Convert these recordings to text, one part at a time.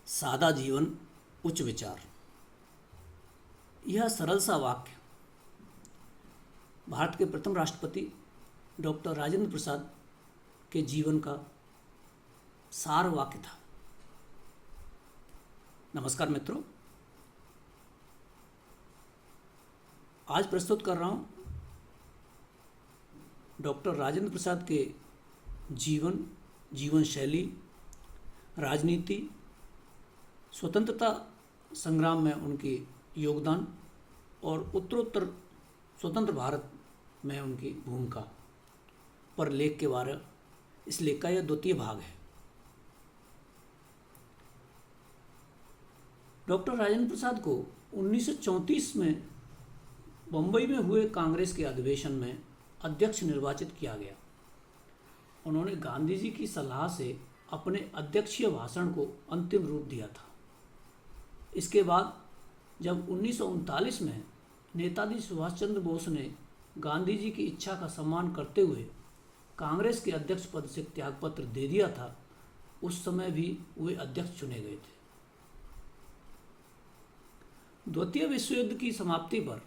सादा जीवन उच्च विचार। यह सरल सा वाक्य भारत के प्रथम राष्ट्रपति डॉक्टर राजेंद्र प्रसाद के जीवन का सार वाक्य था। नमस्कार मित्रों, आज प्रस्तुत कर रहा हूँ डॉक्टर राजेंद्र प्रसाद के जीवन शैली, राजनीति, स्वतंत्रता संग्राम में उनके योगदान और उत्तरोत्तर स्वतंत्र भारत में उनकी भूमिका पर लेख के बारे। इस लेख का यह द्वितीय भाग है। डॉक्टर राजेंद्र प्रसाद को 1934 में बम्बई में हुए कांग्रेस के अधिवेशन में अध्यक्ष निर्वाचित किया गया। उन्होंने गांधी जी की सलाह से अपने अध्यक्षीय भाषण को अंतिम रूप दिया था। इसके बाद जब 1939 में नेताजी सुभाष चंद्र बोस ने गांधी जी की इच्छा का सम्मान करते हुए कांग्रेस के अध्यक्ष पद से त्यागपत्र दे दिया था, उस समय भी वे अध्यक्ष चुने गए थे। द्वितीय विश्व युद्ध की समाप्ति पर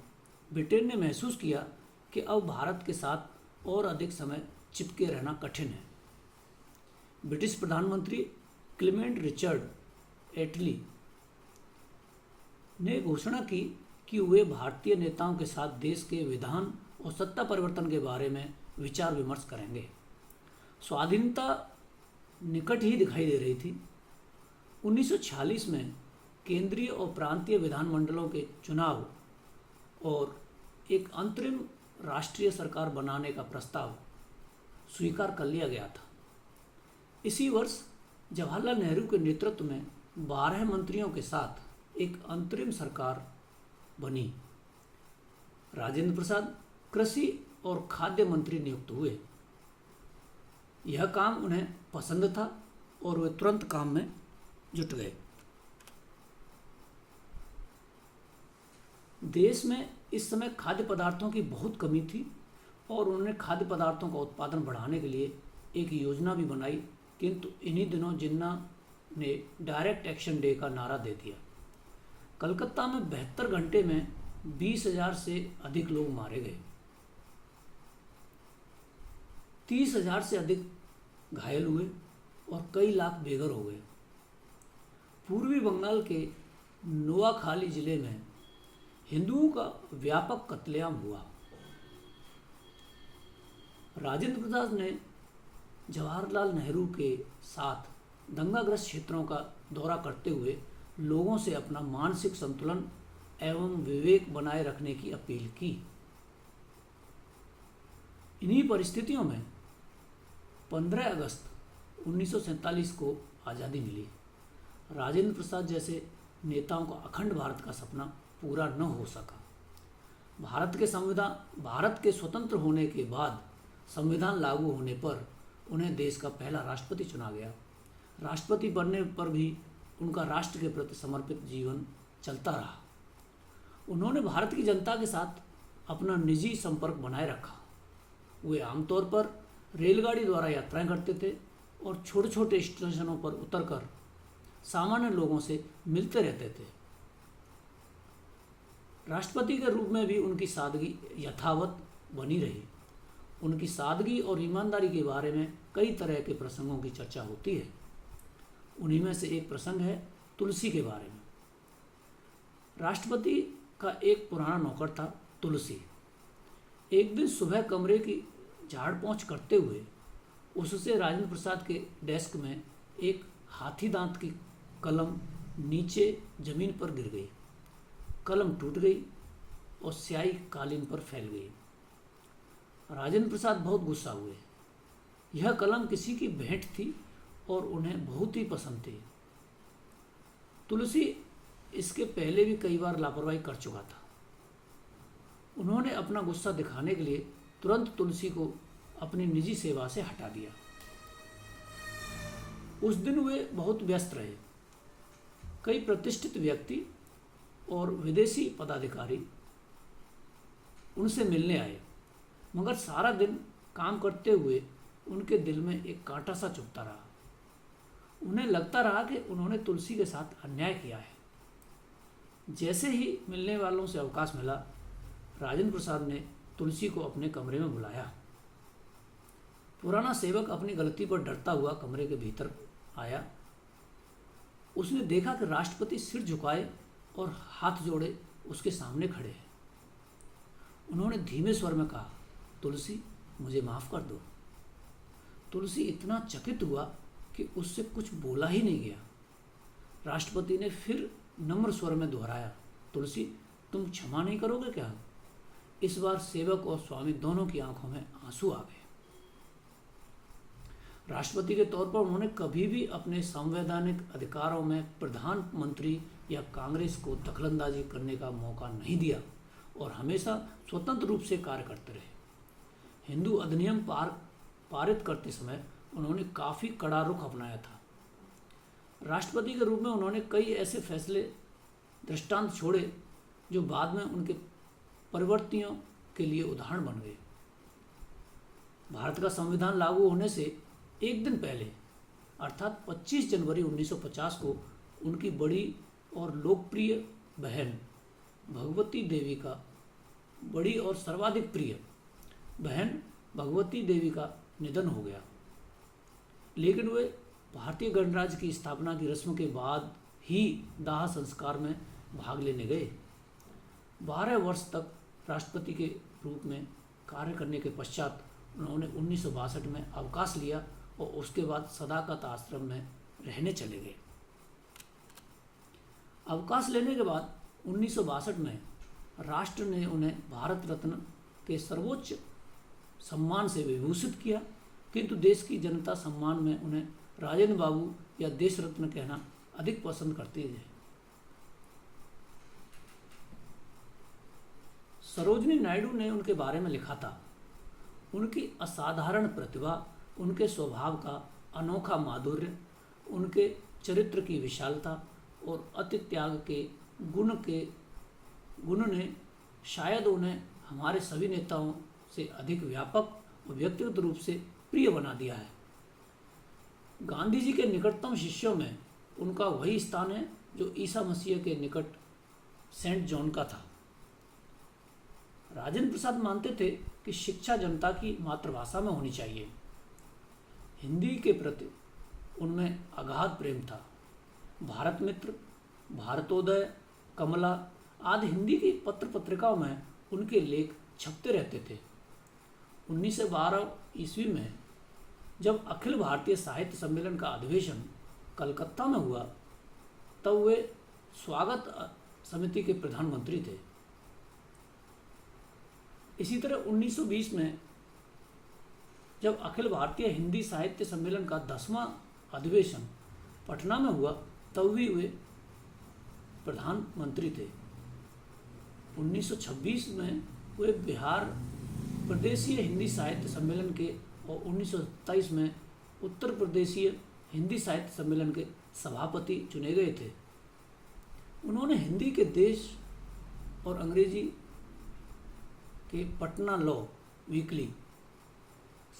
ब्रिटेन ने महसूस किया कि अब भारत के साथ और अधिक समय चिपके रहना कठिन है। ब्रिटिश प्रधानमंत्री क्लेमेंट रिचर्ड एटली ने घोषणा की कि वे भारतीय नेताओं के साथ देश के विधान और सत्ता परिवर्तन के बारे में विचार विमर्श करेंगे। स्वाधीनता निकट ही दिखाई दे रही थी। 1946 में केंद्रीय और प्रांतीय विधानमंडलों के चुनाव और एक अंतरिम राष्ट्रीय सरकार बनाने का प्रस्ताव स्वीकार कर लिया गया था। इसी वर्ष जवाहरलाल नेहरू के नेतृत्व में 12 मंत्रियों के साथ एक अंतरिम सरकार बनी। राजेंद्र प्रसाद कृषि और खाद्य मंत्री नियुक्त हुए। यह काम उन्हें पसंद था और वे तुरंत काम में जुट गए। देश में इस समय खाद्य पदार्थों की बहुत कमी थी और उन्होंने खाद्य पदार्थों का उत्पादन बढ़ाने के लिए एक योजना भी बनाई, किंतु इन्हीं दिनों जिन्ना ने डायरेक्ट एक्शन डे का नारा दे दिया। कलकत्ता में 72 घंटे में 20,000 से अधिक लोग मारे गए, 30,000 से अधिक घायल हुए और कई लाख बेघर हो गए। पूर्वी बंगाल के नोआखाली जिले में हिंदुओं का व्यापक कत्लेआम हुआ। राजेंद्र प्रसाद ने जवाहरलाल नेहरू के साथ दंगाग्रस्त क्षेत्रों का दौरा करते हुए लोगों से अपना मानसिक संतुलन एवं विवेक बनाए रखने की अपील की। इन्हीं परिस्थितियों में 15 अगस्त 1947 को आज़ादी मिली। राजेंद्र प्रसाद जैसे नेताओं का अखंड भारत का सपना पूरा न हो सका। भारत के स्वतंत्र होने के बाद संविधान लागू होने पर उन्हें देश का पहला राष्ट्रपति चुना गया। राष्ट्रपति बनने पर भी उनका राष्ट्र के प्रति समर्पित जीवन चलता रहा। उन्होंने भारत की जनता के साथ अपना निजी संपर्क बनाए रखा। वे आमतौर पर रेलगाड़ी द्वारा यात्राएं करते थे और छोटे छोटे स्टेशनों पर उतरकर सामान्य लोगों से मिलते रहते थे। राष्ट्रपति के रूप में भी उनकी सादगी यथावत बनी रही। उनकी सादगी और ईमानदारी के बारे में कई तरह के प्रसंगों की चर्चा होती है। उन्हीं में से एक प्रसंग है तुलसी के बारे में। राष्ट्रपति का एक पुराना नौकर था तुलसी। एक दिन सुबह कमरे की झाड़ पोंछ करते हुए उससे राजेंद्र प्रसाद के डेस्क में एक हाथी दांत की कलम नीचे जमीन पर गिर गई। कलम टूट गई और स्याही कालीन पर फैल गई। राजेंद्र प्रसाद बहुत गुस्सा हुए। यह कलम किसी की भेंट थी और उन्हें बहुत ही पसंद थी। तुलसी इसके पहले भी कई बार लापरवाही कर चुका था। उन्होंने अपना गुस्सा दिखाने के लिए तुरंत तुलसी को अपनी निजी सेवा से हटा दिया। उस दिन वे बहुत व्यस्त रहे। कई प्रतिष्ठित व्यक्ति और विदेशी पदाधिकारी उनसे मिलने आए, मगर सारा दिन काम करते हुए उनके दिल में एक कांटा सा चुभता रहा। उन्हें लगता रहा कि उन्होंने तुलसी के साथ अन्याय किया है। जैसे ही मिलने वालों से अवकाश मिला, राजेंद्र प्रसाद ने तुलसी को अपने कमरे में बुलाया। पुराना सेवक अपनी गलती पर डरता हुआ कमरे के भीतर आया। उसने देखा कि राष्ट्रपति सिर झुकाए और हाथ जोड़े उसके सामने खड़े हैं। उन्होंने धीमे स्वर में कहा, तुलसी, मुझे माफ़ कर दो। तुलसी इतना चकित हुआ कि उससे कुछ बोला ही नहीं गया। राष्ट्रपति ने फिर नम्र स्वर में दोहराया, तुलसी, तुम क्षमा नहीं करोगे क्या? इस बार सेवक और स्वामी दोनों की आंखों में आंसू आ गए। राष्ट्रपति के तौर पर उन्होंने कभी भी अपने संवैधानिक अधिकारों में प्रधानमंत्री या कांग्रेस को दखलंदाजी करने का मौका नहीं दिया और हमेशा स्वतंत्र रूप से कार्य करते रहे। हिंदू अधिनियम पारित करते समय उन्होंने काफ़ी कड़ा रुख अपनाया था। राष्ट्रपति के रूप में उन्होंने कई ऐसे फैसले दृष्टांत छोड़े जो बाद में उनके परिवर्तियों के लिए उदाहरण बन गए। भारत का संविधान लागू होने से एक दिन पहले अर्थात 25 जनवरी 1950 को उनकी बड़ी और लोकप्रिय बहन भगवती देवी का बड़ी और सर्वाधिक प्रिय बहन भगवती देवी का निधन हो गया। लेकिन वे भारतीय गणराज्य की स्थापना की रस्म के बाद ही दाह संस्कार में भाग लेने गए। 12 वर्ष तक राष्ट्रपति के रूप में कार्य करने के पश्चात उन्होंने 1962 में अवकाश लिया और उसके बाद सदाकत आश्रम में रहने चले गए। अवकाश लेने के बाद 1962 में राष्ट्र ने उन्हें भारत रत्न के सर्वोच्च सम्मान से विभूषित किया, किंतु देश की जनता सम्मान में उन्हें राजेंद्र बाबू या देश रत्न कहना अधिक पसंद करती है। सरोजिनी नायडू ने उनके बारे में लिखा था, उनकी असाधारण प्रतिभा, उनके स्वभाव का अनोखा माधुर्य, उनके चरित्र की विशालता और अति त्याग के गुण ने शायद उन्हें हमारे सभी नेताओं से अधिक व्यापक और व्यक्तिगत रूप से प्रिय बना दिया है। गांधी जी के निकटतम शिष्यों में उनका वही स्थान है जो ईसा मसीह के निकट सेंट जॉन का था। राजेंद्र प्रसाद मानते थे कि शिक्षा जनता की मातृभाषा में होनी चाहिए। हिंदी के प्रति उनमें अगाध प्रेम था। भारत मित्र, भारतोदय, कमला आदि हिंदी की पत्र पत्रिकाओं में उनके लेख छपते रहते थे। 1912 ईस्वी में जब अखिल भारतीय साहित्य सम्मेलन का अधिवेशन कलकत्ता में हुआ, तब वे स्वागत समिति के प्रधानमंत्री थे। इसी तरह 1920 में जब अखिल भारतीय हिंदी साहित्य सम्मेलन का 10वां अधिवेशन पटना में हुआ, तब भी वे प्रधानमंत्री थे। 1926 में वे बिहार प्रदेशीय हिंदी साहित्य सम्मेलन के और 1927 में उत्तर प्रदेशीय हिंदी साहित्य सम्मेलन के सभापति चुने गए थे। उन्होंने हिंदी के देश और अंग्रेजी के पटना लॉ वीकली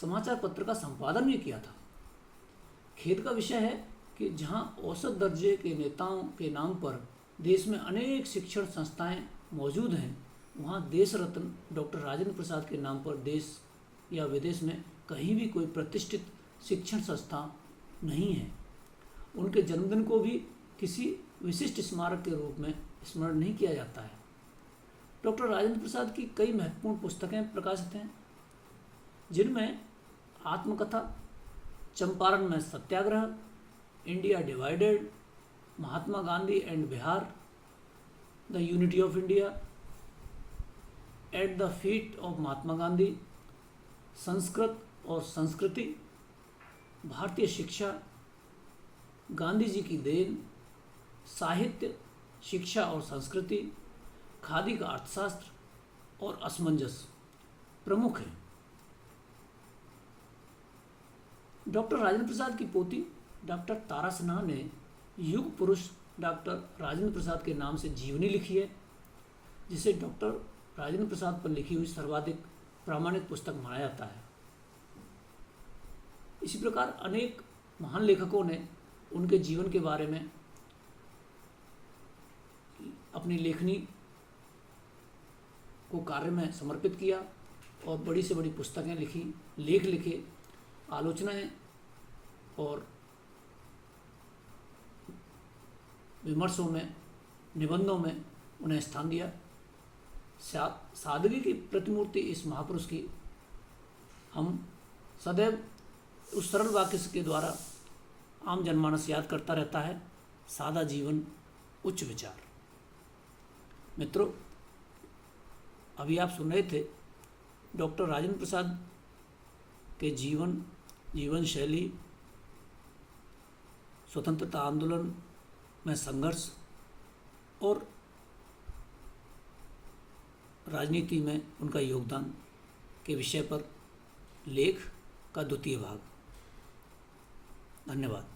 समाचार पत्र का संपादन भी किया था। खेद का विषय है कि जहां औसत दर्जे के नेताओं के नाम पर देश में अनेक शिक्षण संस्थाएं मौजूद हैं, वहां देश रत्न डॉक्टर राजेंद्र प्रसाद के नाम पर देश या विदेश में कहीं भी कोई प्रतिष्ठित शिक्षण संस्था नहीं है। उनके जन्मदिन को भी किसी विशिष्ट स्मारक के रूप में स्मरण नहीं किया जाता है। डॉक्टर राजेंद्र प्रसाद की कई महत्वपूर्ण पुस्तकें प्रकाशित हैं, जिनमें आत्मकथा, चंपारण में Satyagraha, India divided, Mahatma Gandhi and Bihar, the unity of India, at the feet of Mahatma Gandhi, Sanskrit और संस्कृति, भारतीय शिक्षा, गांधी जी की देन, साहित्य, शिक्षा और संस्कृति, खादी का अर्थशास्त्र और असमंजस प्रमुख है। डॉक्टर राजेंद्र प्रसाद की पोती डॉक्टर तारा सिन्हा ने युग पुरुष डॉक्टर राजेंद्र प्रसाद के नाम से जीवनी लिखी है, जिसे डॉक्टर राजेंद्र प्रसाद पर लिखी हुई सर्वाधिक प्रामाणिक पुस्तक माना जाता है। इसी प्रकार अनेक महान लेखकों ने उनके जीवन के बारे में अपनी लेखनी को कार्य में समर्पित किया और बड़ी से बड़ी पुस्तकें लिखी, लेख लिखे, आलोचनाएं और विमर्शों में, निबंधों में उन्हें स्थान दिया। सादगी की प्रतिमूर्ति इस महापुरुष की हम सदैव उस सरल वाक्य के द्वारा आम जनमानस याद करता रहता है, सादा जीवन उच्च विचार। मित्रों, अभी आप सुन रहे थे डॉक्टर राजेंद्र प्रसाद के जीवन शैली, स्वतंत्रता आंदोलन में संघर्ष और राजनीति में उनका योगदान के विषय पर लेख का द्वितीय भाग। धन्यवाद।